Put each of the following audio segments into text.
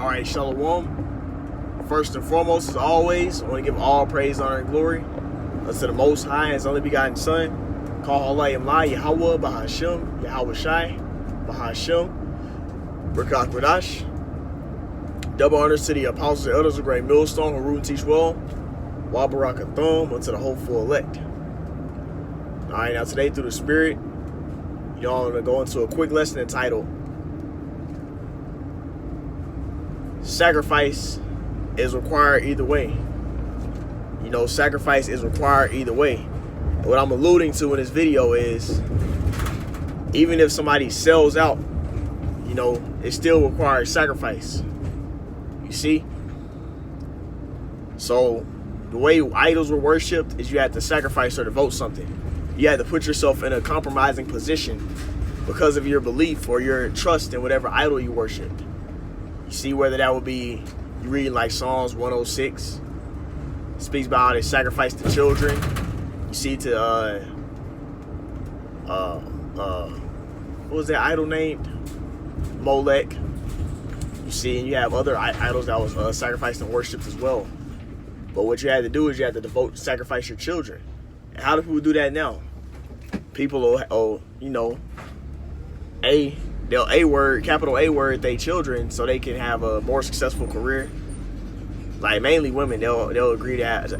All right, Shalom. First and foremost, as always, I want to give all praise, honor, and glory unto the Most High, His only begotten Son, called Allah Yahweh Bahashem, Yahweh Shai, Bahashem, Berkat Radash. Double honors to the apostles and elders of Great Millstone, who root and teach well, Wa Barakathum, unto the hopeful elect. All right, now today through the Spirit, y'all going to go into a quick lesson entitled Sacrifice is required either way. You know, sacrifice is required either way. And what I'm alluding to in this video is, even if somebody sells out, you know, it still requires sacrifice. You see? So the way idols were worshipped is you had to sacrifice or devote something. You had to put yourself in a compromising position because of your belief or your trust in whatever idol you worshiped. You see, whether that would be, you read like Psalms 106, it speaks about how they sacrificed the children. You see to, what was that idol named? Molech. You see, and you have other idols that was sacrificed and worshipped as well. But what you had to do is you had to sacrifice your children. And how do people do that now? People will, you know, capital A word they children so they can have a more successful career. Like mainly women, they'll agree to have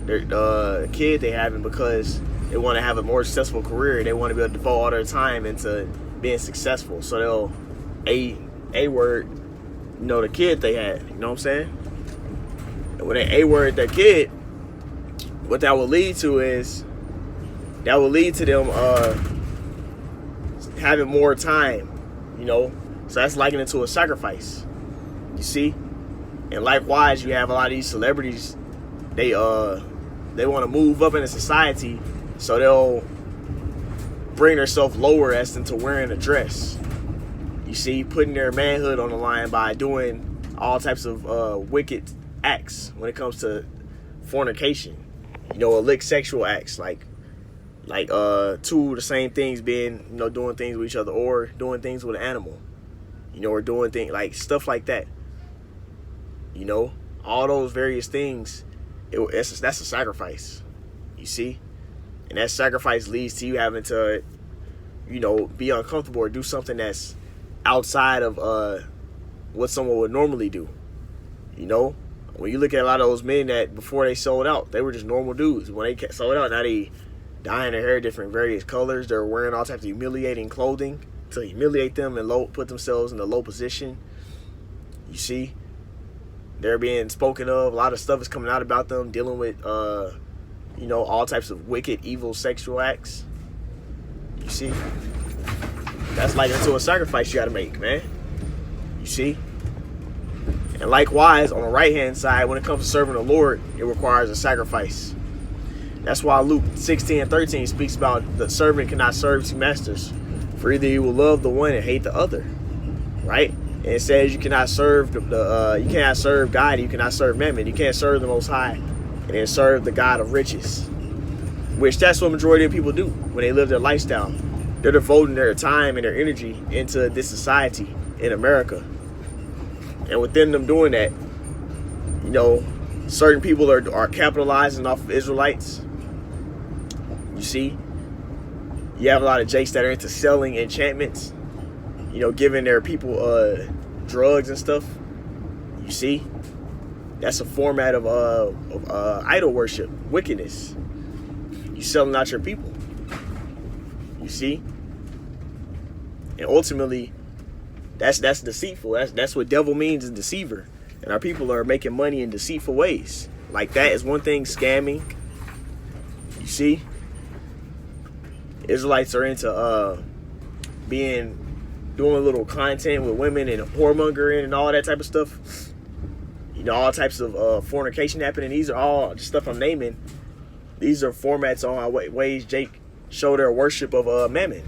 their kid they having because they want to have a more successful career. They want to be able to devote all their time into being successful. So they'll A word, you know, the kid they had. You know what I'm saying? And when they A word their kid, what that will lead to is that will lead to them having more time, you know. So that's likened it to a sacrifice. You see? And likewise, you have a lot of these celebrities, they want to move up in society, so they'll bring themselves lower as into wearing a dress. You see, putting their manhood on the line by doing all types of wicked acts when it comes to fornication. You know, illicit sexual acts, like two of the same things being, you know, doing things with each other or doing things with an animal, you know, or doing things like stuff like that. You know, all those various things, that's a sacrifice, you see? And that sacrifice leads to you having to, you know, be uncomfortable or do something that's outside of what someone would normally do. You know, when you look at a lot of those men that before they sold out, they were just normal dudes. When they sold out, now they dyeing their hair different various colors. They're wearing all types of humiliating clothing to humiliate them and put themselves in a low position. You see, they're being spoken of. A lot of stuff is coming out about them dealing with, you know, all types of wicked, evil sexual acts. You see, that's like into a sacrifice you got to make, man. You see, and likewise on the right hand side, when it comes to serving the Lord, it requires a sacrifice. That's why Luke 16:13 speaks about the servant cannot serve two masters, for either you will love the one and hate the other, right? And it says you cannot serve you cannot serve God, you cannot serve Mammon. You can't serve the Most High and then serve the God of riches, which that's what majority of people do when they live their lifestyle. They're devoting their time and their energy into this society in America, and within them doing that, you know, certain people are capitalizing off of Israelites. You see, you have a lot of jakes that are into selling enchantments, you know, giving their people drugs and stuff. You see, that's a format of idol worship, wickedness. You selling out your people. You see, and ultimately, that's deceitful. That's what devil means, is deceiver. And our people are making money in deceitful ways. Like that is one thing, scamming. You see, Israelites are into doing a little content with women and whoremongering and all that type of stuff. You know, all types of fornication happening. These are all the stuff I'm naming. These are formats on ways Jake show their worship of mammon,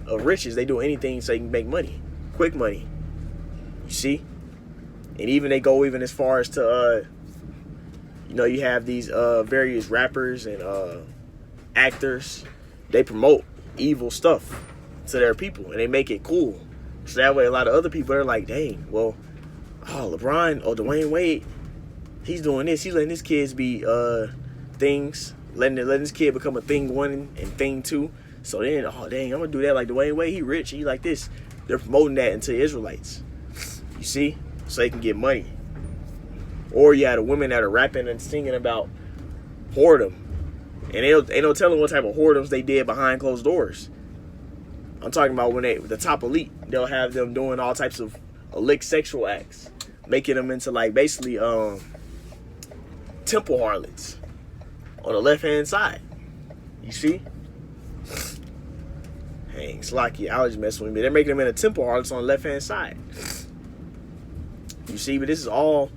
of riches. They do anything so they can make money, quick money. You see, and even they go even as far as to you know, you have these various rappers and actors. They promote evil stuff to their people and they make it cool. So that way a lot of other people are like, dang, well, oh, LeBron, oh, Dwayne Wade, he's doing this. He's letting his kids be things, letting his kid become a thing one and thing two. So then, oh dang, I'm gonna do that like Dwayne Wade. He rich, he like this. They're promoting that into Israelites. You see, so they can get money. Or you had a women that are rapping and singing about whoredom, and ain't no telling what type of whoredoms they did behind closed doors. I'm talking about when the top elite, they'll have them doing all types of illicit sexual acts, making them into like basically temple harlots on the left hand side. You see? Dang, Slacky, I was just messing with me. They're making them into temple harlots on the left hand side. You see, but this is all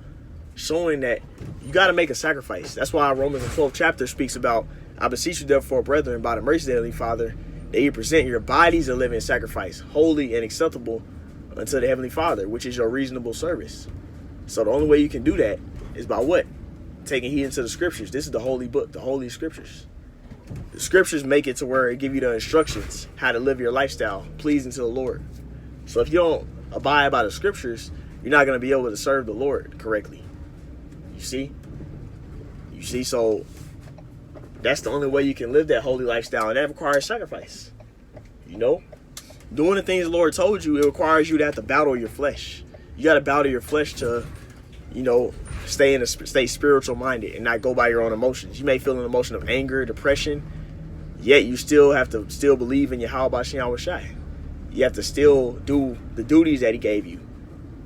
showing that you got to make a sacrifice. That's why Romans the 12th chapter speaks about, I beseech you therefore, brethren, by the mercy of the Heavenly Father, that you present your bodies a living sacrifice, holy and acceptable unto the Heavenly Father, which is your reasonable service. So the only way you can do that is by what? Taking heed into the scriptures. This is the holy book, the holy scriptures. The scriptures make it to where it give you the instructions how to live your lifestyle pleasing to the Lord. So if you don't abide by the scriptures, you're not going to be able to serve the Lord correctly. You see? So that's the only way you can live that holy lifestyle, and that requires sacrifice. You know? Doing the things the Lord told you, it requires you to have to battle your flesh. You got to battle your flesh to, you know, stay spiritual minded and not go by your own emotions. You may feel an emotion of anger, depression, yet you still have to believe in Yahweh Shem Shai. You have to still do the duties that he gave you.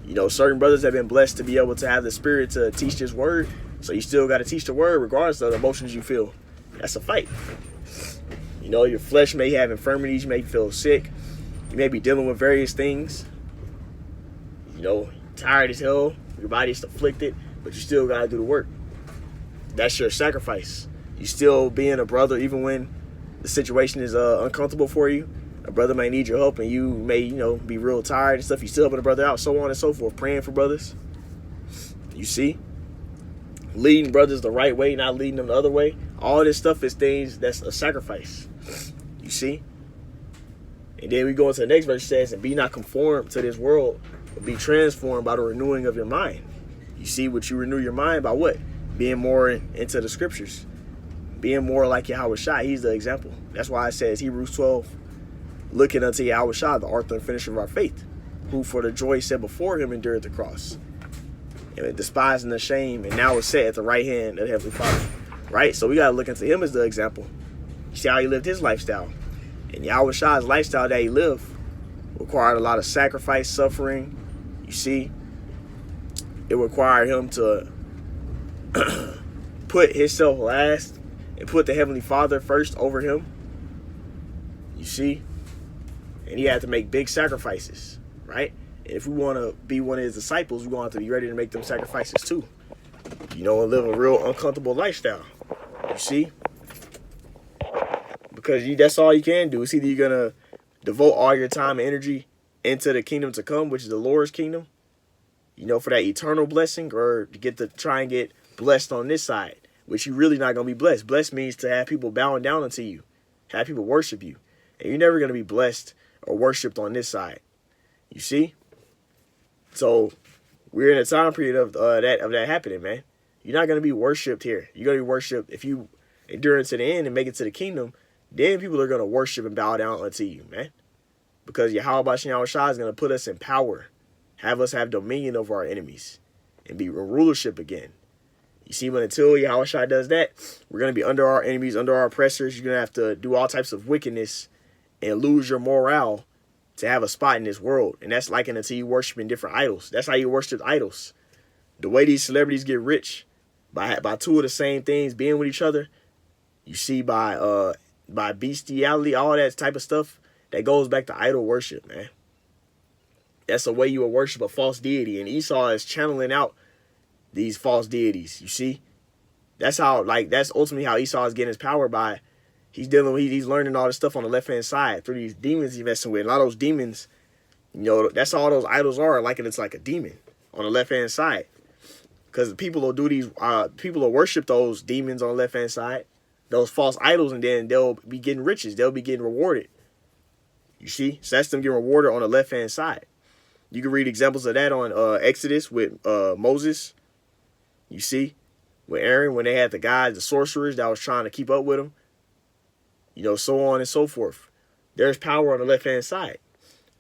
You know, certain brothers have been blessed to be able to have the spirit to teach this word. So you still got to teach the word regardless of the emotions you feel. That's a fight. You know, your flesh may have infirmities. You may feel sick. You may be dealing with various things. You know, tired as hell. Your body's afflicted, but you still got to do the work. That's your sacrifice. You still being a brother even when the situation is uncomfortable for you. A brother may need your help and you may, you know, be real tired and stuff. You still helping a brother out, so on and so forth. Praying for brothers. You see? Leading brothers the right way, not leading them the other way. All this stuff is things that's a sacrifice. You see? And then we go into the next verse. It says, and be not conformed to this world, but be transformed by the renewing of your mind. You see what you renew your mind by what? Being more into the scriptures. Being more like Yahweh Shai. He's the example. That's why it says Hebrews 12, looking unto Yahweh Shai, the author and finisher of our faith, who for the joy set before him endured the cross, and despising the shame, and now is set at the right hand of the Heavenly Father. Right? So we got to look into him as the example. You see how he lived his lifestyle. And Yahweh Shai's lifestyle that he lived required a lot of sacrifice, suffering. You see? It required him to put himself last and put the Heavenly Father first over him. You see? And he had to make big sacrifices, right? And if we want to be one of his disciples, we're going to have to be ready to make them sacrifices too. You know, and live a real uncomfortable lifestyle. You see? Because that's all you can do. It's either you're going to devote all your time and energy into the kingdom to come, which is the Lord's kingdom, you know, for that eternal blessing, or to try and get blessed on this side, which you're really not going to be blessed. Blessed means to have people bowing down unto you, have people worship you. And you're never going to be blessed or worshipped on this side. You see? So we're in a time period of that happening, man. You're not going to be worshipped here. You're going to be worshipped if you endure to the end and make it to the kingdom. Then people are going to worship and bow down unto you, man. Because Yahweh Shem Shai is going to put us in power, have us have dominion over our enemies, and be in rulership again. You see, until Yahweh Shai does that, we're going to be under our enemies, under our oppressors. You're going to have to do all types of wickedness and lose your morale to have a spot in this world. And that's likened unto you worshiping different idols. That's how you worship idols. The way these celebrities get rich, by two of the same things being with each other, you see, by bestiality, all that type of stuff, that goes back to idol worship, man. That's the way you will worship a false deity. And Esau is channeling out these false deities, you see? That's ultimately how Esau is getting his power by. He's learning all this stuff on the left-hand side through these demons he's messing with. And all those demons, you know, that's all those idols are, it's like a demon on the left-hand side. Because people will people will worship those demons on the left-hand side, those false idols, and then they'll be getting riches. They'll be getting rewarded. You see? So that's them getting rewarded on the left-hand side. You can read examples of that on Exodus with Moses. You see, with Aaron, when they had the guys, the sorcerers that was trying to keep up with them. You know, so on and so forth. There's power on the left-hand side.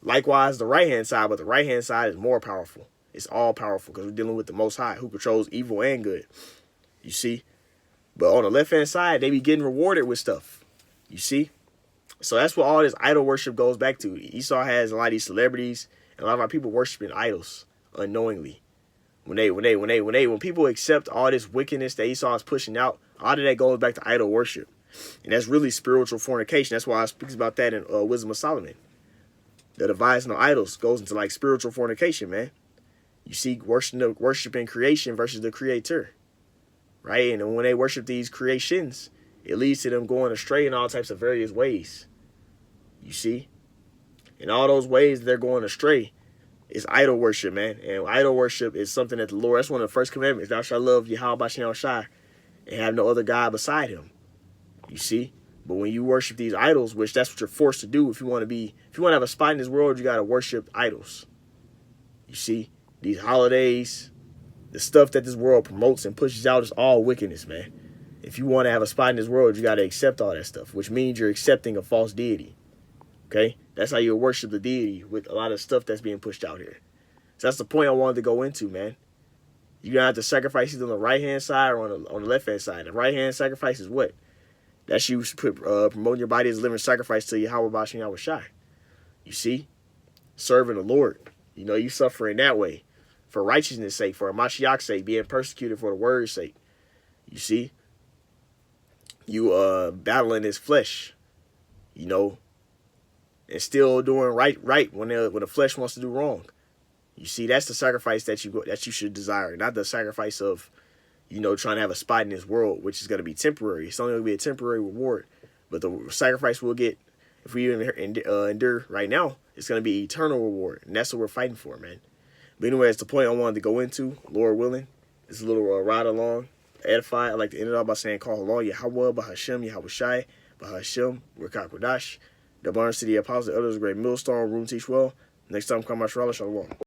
Likewise, the right-hand side, but the right-hand side is more powerful. It's all powerful because we're dealing with the Most High who controls evil and good. You see? But on the left-hand side, they be getting rewarded with stuff. You see? So that's what all this idol worship goes back to. Esau has a lot of these celebrities and a lot of our people worshiping idols unknowingly. When people accept all this wickedness that Esau is pushing out, all of that goes back to idol worship. And that's really spiritual fornication. That's why I speak about that in Wisdom of Solomon. The devising of idols goes into like spiritual fornication, man. You see, worshiping creation versus the creator, right? And when they worship these creations, it leads to them going astray in all types of various ways. You see? In all those ways they're going astray is idol worship, man. And idol worship is something that the Lord, that's one of the first commandments. Thou shalt love Yahweh B'Shem Shai and have no other God beside him. You see? But when you worship these idols, which that's what you're forced to do if you want to have a spot in this world, you got to worship idols. You see? These holidays, the stuff that this world promotes and pushes out is all wickedness, man. If you want to have a spot in this world, you got to accept all that stuff, which means you're accepting a false deity. Okay? That's how you worship the deity with a lot of stuff that's being pushed out here. So that's the point I wanted to go into, man. You're going to have to sacrifice either on the right-hand side or on the left-hand side. The right-hand sacrifice is what? That's you promoting your body as a living sacrifice to Yahweh B'Shem Yahweh Shai. You see? Serving the Lord. You know, you suffering that way. For righteousness' sake, for a Mashiach's sake, being persecuted for the word's sake. You see? You battling his flesh. You know? And still doing right when the flesh wants to do wrong. You see, that's the sacrifice that you should desire. Not the sacrifice of, you know, trying to have a spot in this world, which is going to be temporary. It's only going to be a temporary reward. But the sacrifice we'll get, if we endure right now, it's going to be eternal reward. And that's what we're fighting for, man. But anyway, it's the point I wanted to go into, Lord willing. It's a little ride along, edify. I like to end it off by saying, call Allah, Yahweh, B'Hashem, Yahweh Shai, B'Hashem, Rekah Kodash, the Barn City Apostles, the Elders, Great Millstone, Room Teach Well. Next time, come out, Shalom.